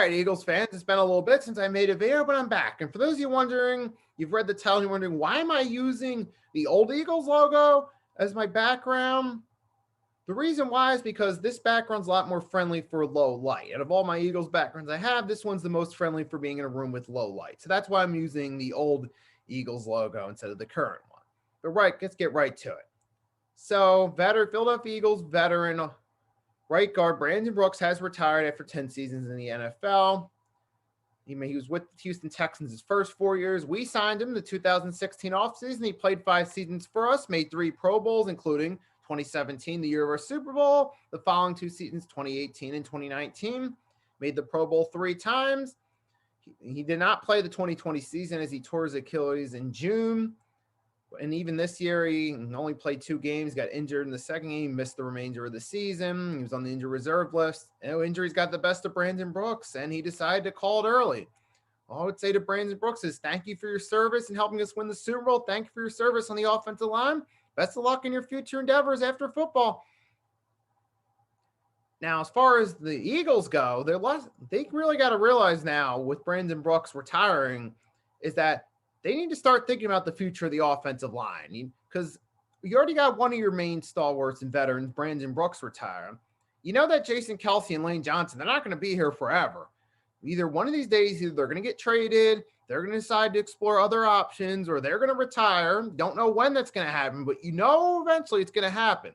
right, Eagles fans, it's been a little bit since I made a video, but I'm back. And for those of you wondering, you've read the title and you're wondering, why am I using the old Eagles logo as my background? The reason why is because this background's a lot more friendly for low light. Out of all my Eagles backgrounds I have, this one's the most friendly for being in a room with low light. So that's why I'm using the old Eagles logo instead of the current one. But right, let's get right to it. So, Philadelphia Eagles veteran right guard Brandon Brooks has retired after 10 seasons in the NFL. He was with the Houston Texans his first 4 years. We signed him in the 2016 offseason. He played 5 seasons for us, made 3 Pro Bowls, including 2017, the year of our Super Bowl. The following 2 seasons, 2018 and 2019, made the Pro Bowl 3 times. He did not play the 2020 season as he tore his Achilles in June. And even this year, he only played 2 games, got injured in the second game, missed the remainder of the season. He was on the injured reserve list. Injuries got the best of Brandon Brooks, and he decided to call it early. All I would say to Brandon Brooks is thank you for your service in helping us win the Super Bowl. Thank you for your service on the offensive line. Best of luck in your future endeavors after football. Now, as far as the Eagles go, they really got to realize now with Brandon Brooks retiring is that they need to start thinking about the future of the offensive line because you already got one of your main stalwarts and veterans, Brandon Brooks, retiring. You know that Jason Kelce and Lane Johnson, they're not going to be here forever. Either one of these days, either they're going to get traded, they're going to decide to explore other options, or they're going to retire. Don't know when that's going to happen, but you know eventually it's going to happen.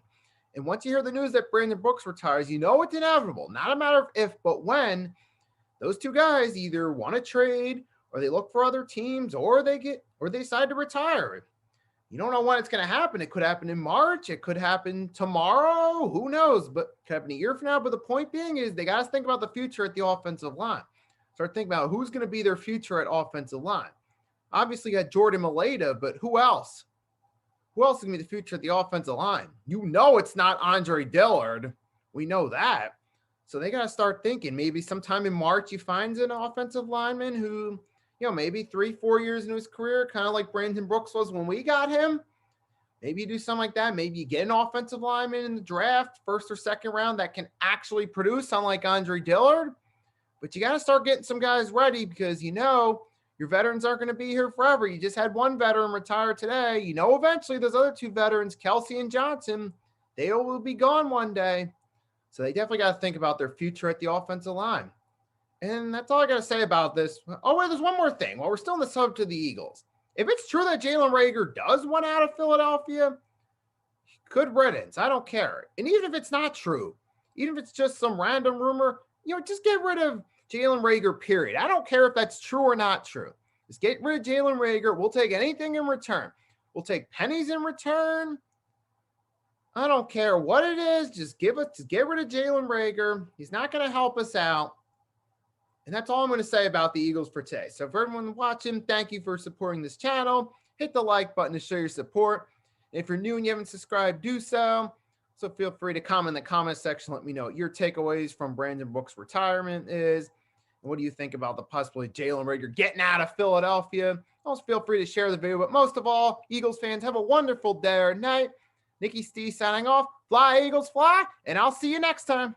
And once you hear the news that Brandon Brooks retires, you know it's inevitable. Not a matter of if, but when. Those 2 guys either want to trade or they look for other teams, or they decide to retire. You don't know when it's going to happen. It could happen in March. It could happen tomorrow. Who knows? But it could happen a year from now. But the point being is they got to think about the future at the offensive line. Start thinking about who's going to be their future at offensive line. Obviously, you got Jordan Mailata, but who else? Who else is going to be the future at the offensive line? You know it's not Andre Dillard. We know that. So they got to start thinking maybe sometime in March you find an offensive lineman who, maybe 3-4 years into his career, kind of like Brandon Brooks was when we got him. Maybe you do something like that. Maybe you get an offensive lineman in the draft, 1st or 2nd round, that can actually produce, unlike Andre Dillard. But you got to start getting some guys ready because, your veterans aren't going to be here forever. You just had 1 veteran retire today. Eventually those other 2 veterans, Kelce and Johnson, they will be gone one day. So they definitely got to think about their future at the offensive line. And that's all I got to say about this. Oh, wait, there's one more thing. While we're still in the subject of the Eagles, if it's true that Jalen Reagor does want out of Philadelphia, good riddance. I don't care. And even if it's not true, even if it's just some random rumor, just get rid of Jalen Reagor, period. I don't care if that's true or not true. Just get rid of Jalen Reagor. We'll take anything in return. We'll take pennies in return. I don't care what it is. Just get rid of Jalen Reagor. He's not going to help us out. And that's all I'm going to say about the Eagles for today. So for everyone watching, thank you for supporting this channel. Hit the like button to show your support. And if you're new and you haven't subscribed, do so. So feel free to comment in the comment section. Let me know what your takeaways from Brandon Brooks' retirement is. And what do you think about the possibility of Jalen Reagor getting out of Philadelphia? Also feel free to share the video. But most of all, Eagles fans, have a wonderful day or night. Nikki Stee signing off. Fly, Eagles, fly. And I'll see you next time.